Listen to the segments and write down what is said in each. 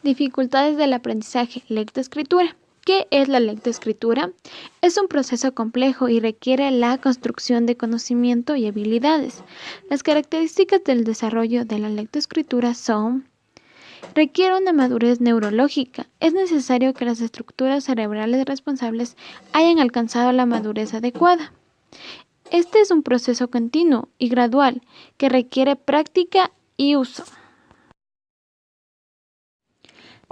Dificultades del aprendizaje, lectoescritura. ¿Qué es la lectoescritura? Es un proceso complejo y requiere la construcción de conocimiento y habilidades. Las características del desarrollo de la lectoescritura son: requiere una madurez neurológica. Es necesario que las estructuras cerebrales responsables hayan alcanzado la madurez adecuada. Este es un proceso continuo y gradual que requiere práctica y uso.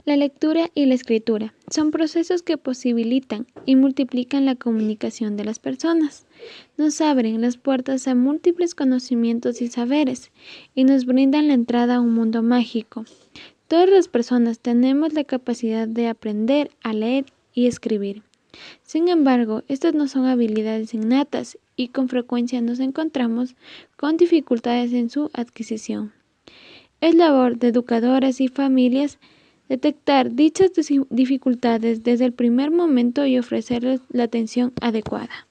La lectura y la escritura son procesos que posibilitan y multiplican la comunicación de las personas. Nos abren las puertas a múltiples conocimientos y saberes y nos brindan la entrada a un mundo mágico. Todas las personas tenemos la capacidad de aprender a leer y escribir. Sin embargo, estas no son habilidades innatas y con frecuencia nos encontramos con dificultades en su adquisición. Es labor de educadores y familias detectar dichas dificultades desde el primer momento y ofrecerles la atención adecuada.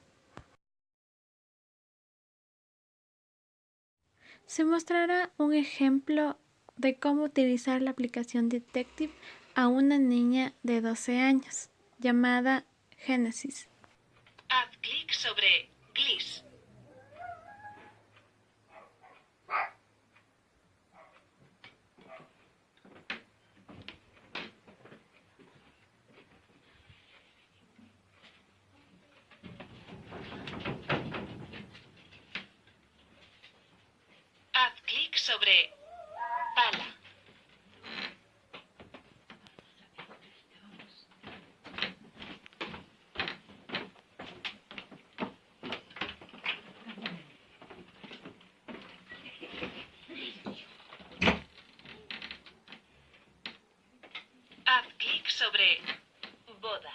Se mostrará un ejemplo de cómo utilizar la aplicación Detective a una niña de 12 años, llamada Genesis. Haz clic sobre Gliss. Haz clic sobre Pala. Haz clic sobre Boda.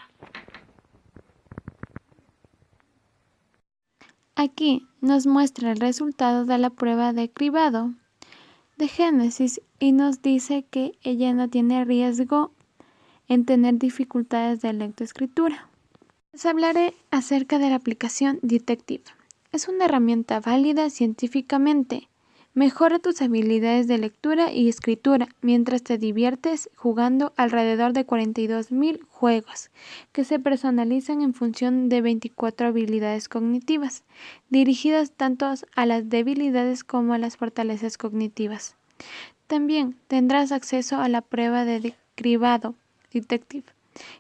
Aquí nos muestra el resultado de la prueba de cribado de Génesis y nos dice que ella no tiene riesgo en tener dificultades de lectoescritura. Les hablaré acerca de la aplicación Detective. Es una herramienta válida científicamente. Mejora tus habilidades de lectura y escritura mientras te diviertes jugando alrededor de 42.000 juegos que se personalizan en función de 24 habilidades cognitivas, dirigidas tanto a las debilidades como a las fortalezas cognitivas. También tendrás acceso a la prueba de cribado Detective,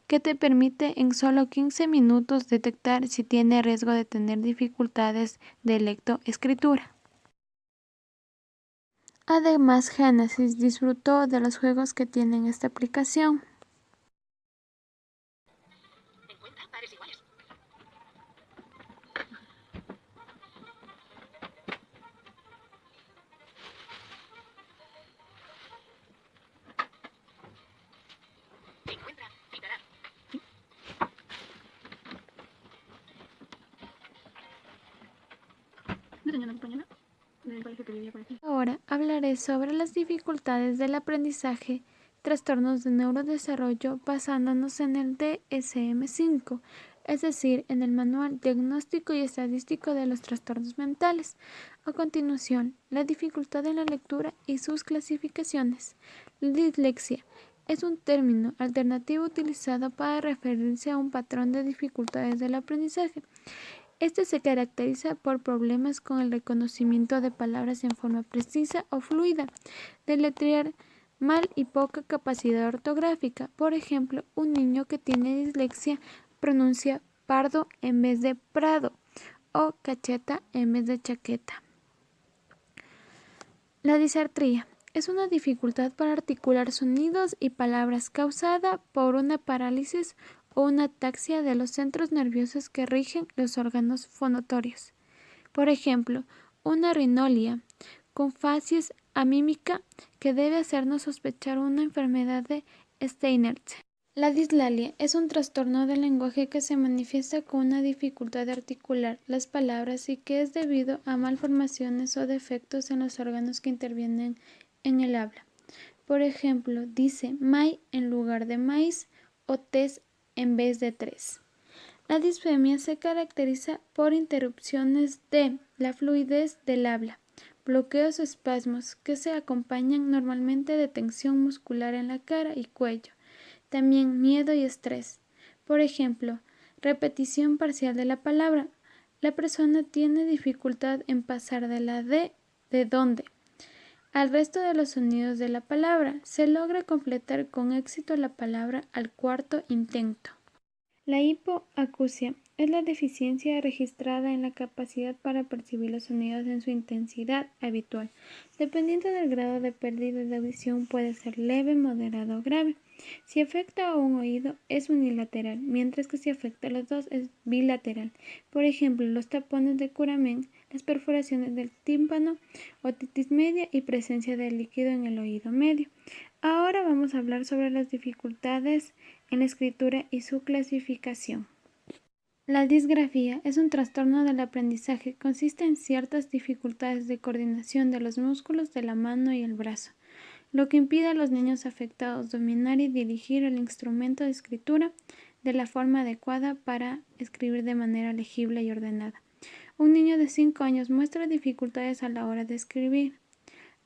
que te permite en solo 15 minutos detectar si tiene riesgo de tener dificultades de lectoescritura. Además, Genesis disfrutó de los juegos que tienen esta aplicación. Encuentra pares iguales. Encuentra, citará. ¿No tenía una compañera del colegio que vivía por aquí? Ahora hablaré sobre las dificultades del aprendizaje, trastornos de neurodesarrollo basándonos en el DSM-5, es decir, en el Manual Diagnóstico y Estadístico de los Trastornos Mentales. A continuación, la dificultad en la lectura y sus clasificaciones. La dislexia es un término alternativo utilizado para referirse a un patrón de dificultades del aprendizaje. Este se caracteriza por problemas con el reconocimiento de palabras en forma precisa o fluida, deletrear mal y poca capacidad ortográfica. Por ejemplo, un niño que tiene dislexia pronuncia pardo en vez de prado o cacheta en vez de chaqueta. La disartría es una dificultad para articular sonidos y palabras causada por una parálisis o una ataxia de los centros nerviosos que rigen los órganos fonotorios. Por ejemplo, una rinolia con facies amímica que debe hacernos sospechar una enfermedad de Steinert. La dislalia es un trastorno del lenguaje que se manifiesta con una dificultad de articular las palabras y que es debido a malformaciones o defectos en los órganos que intervienen en el habla. Por ejemplo, dice may en lugar de maíz o tes en vez de tres. La disfemia se caracteriza por interrupciones de la fluidez del habla, bloqueos o espasmos que se acompañan normalmente de tensión muscular en la cara y cuello. También miedo y estrés. Por ejemplo, repetición parcial de la palabra. La persona tiene dificultad en pasar de la de dónde al resto de los sonidos de la palabra. Se logra completar con éxito la palabra al cuarto intento. La hipoacusia es la deficiencia registrada en la capacidad para percibir los sonidos en su intensidad habitual. Dependiendo del grado de pérdida de audición puede ser leve, moderada o grave. Si afecta a un oído es unilateral, mientras que si afecta a los dos es bilateral. Por ejemplo, los tapones de Curamen, las perforaciones del tímpano, otitis media y presencia de líquido en el oído medio. Ahora vamos a hablar sobre las dificultades en la escritura y su clasificación. La disgrafía es un trastorno del aprendizaje. Consiste en ciertas dificultades de coordinación de los músculos de la mano y el brazo, lo que impide a los niños afectados dominar y dirigir el instrumento de escritura de la forma adecuada para escribir de manera legible y ordenada. Un niño de 5 años muestra dificultades a la hora de escribir.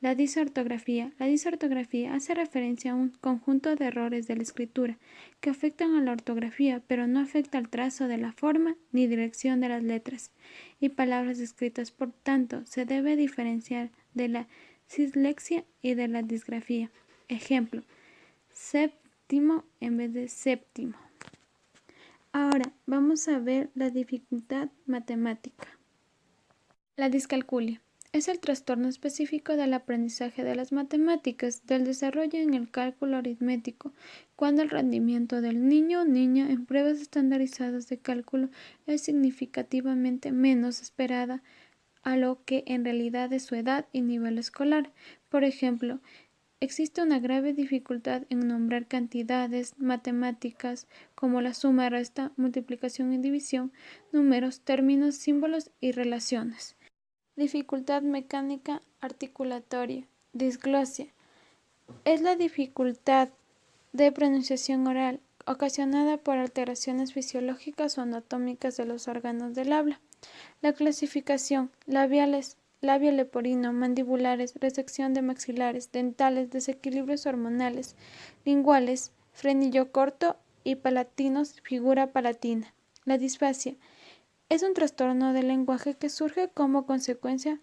La disortografía. La disortografía hace referencia a un conjunto de errores de la escritura que afectan a la ortografía, pero no afecta al trazo de la forma ni dirección de las letras y palabras escritas. Por tanto, se debe diferenciar de la dislexia y de la disgrafía. Ejemplo, séptimo en vez de séptimo. Ahora vamos a ver la dificultad matemática. La discalculia es el trastorno específico del aprendizaje de las matemáticas, del desarrollo en el cálculo aritmético, cuando el rendimiento del niño o niña en pruebas estandarizadas de cálculo es significativamente menos esperada a lo que en realidad es su edad y nivel escolar. Por ejemplo, existe una grave dificultad en nombrar cantidades matemáticas como la suma, resta, multiplicación y división, números, términos, símbolos y relaciones. Dificultad mecánica articulatoria. Disglosia es la dificultad de pronunciación oral ocasionada por alteraciones fisiológicas o anatómicas de los órganos del habla. La clasificación: labiales, labio leporino, mandibulares, resección de maxilares, dentales, desequilibrios hormonales, linguales, frenillo corto y palatinos, figura palatina. La disfasia es un trastorno del lenguaje que surge como consecuencia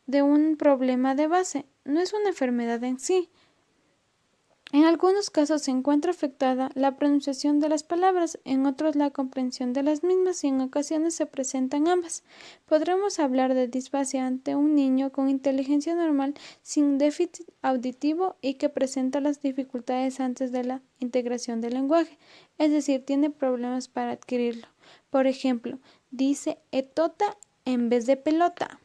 de un problema de base. No es una enfermedad en sí. En algunos casos se encuentra afectada la pronunciación de las palabras, en otros la comprensión de las mismas y en ocasiones se presentan ambas. Podremos hablar de disfasia ante un niño con inteligencia normal sin déficit auditivo y que presenta las dificultades antes de la integración del lenguaje, es decir, tiene problemas para adquirirlo. Por ejemplo, dice etota en vez de pelota.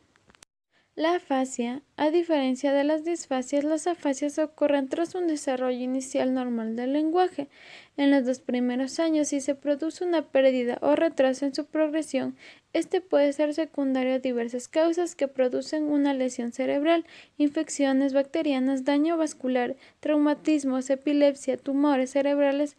La afasia, a diferencia de las disfasias, las afasias ocurren tras un desarrollo inicial normal del lenguaje. En los 2 primeros años, si se produce una pérdida o retraso en su progresión, este puede ser secundario a diversas causas que producen una lesión cerebral, infecciones bacterianas, daño vascular, traumatismos, epilepsia, tumores cerebrales,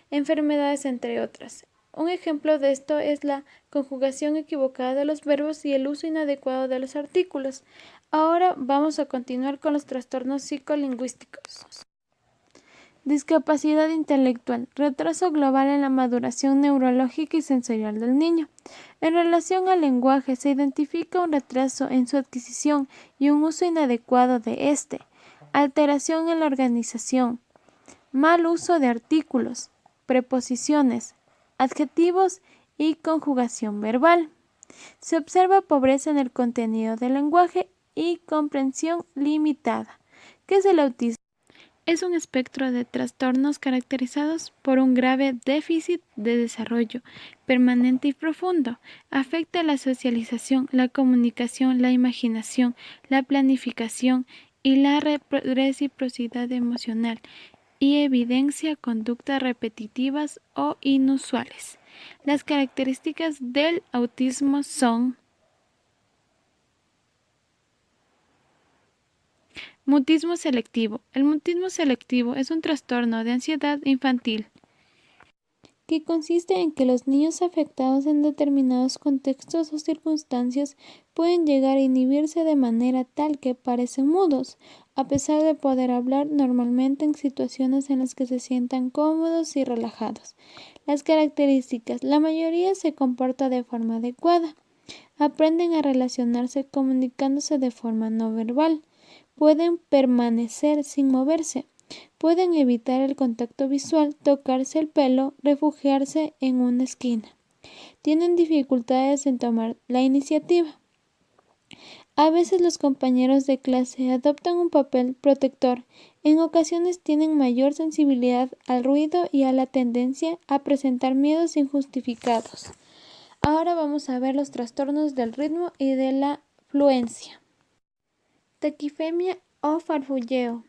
enfermedades, entre otras. Un ejemplo de esto es la conjugación equivocada de los verbos y el uso inadecuado de los artículos. Ahora vamos a continuar con los trastornos psicolingüísticos. Discapacidad intelectual, retraso global en la maduración neurológica y sensorial del niño. En relación al lenguaje, se identifica un retraso en su adquisición y un uso inadecuado de este, alteración en la organización, mal uso de artículos, preposiciones, adjetivos y conjugación verbal. Se observa pobreza en el contenido del lenguaje y comprensión limitada. ¿Qué es el autismo? Es un espectro de trastornos caracterizados por un grave déficit de desarrollo permanente y profundo. Afecta la socialización, la comunicación, la imaginación, la planificación y la reciprocidad emocional y evidencia conductas repetitivas o inusuales. Las características del autismo son: mutismo selectivo. El mutismo selectivo es un trastorno de ansiedad infantil que consiste en que los niños afectados en determinados contextos o circunstancias pueden llegar a inhibirse de manera tal que parecen mudos, a pesar de poder hablar normalmente en situaciones en las que se sientan cómodos y relajados. Las características: la mayoría se comporta de forma adecuada, aprenden a relacionarse comunicándose de forma no verbal, pueden permanecer sin moverse, pueden evitar el contacto visual, tocarse el pelo, refugiarse en una esquina. Tienen dificultades en tomar la iniciativa. A veces los compañeros de clase adoptan un papel protector. En ocasiones tienen mayor sensibilidad al ruido y a la tendencia a presentar miedos injustificados. Ahora vamos a ver los trastornos del ritmo y de la fluencia. Taquifemia o farfulleo.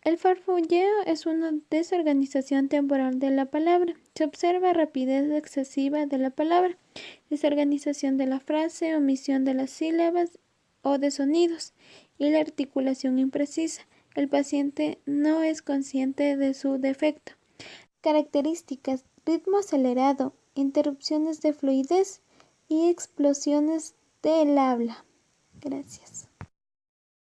El farfulleo es una desorganización temporal de la palabra. Se observa rapidez excesiva de la palabra, desorganización de la frase, omisión de las sílabas o de sonidos y la articulación imprecisa. El paciente no es consciente de su defecto. Características: ritmo acelerado, interrupciones de fluidez y explosiones del habla. Gracias.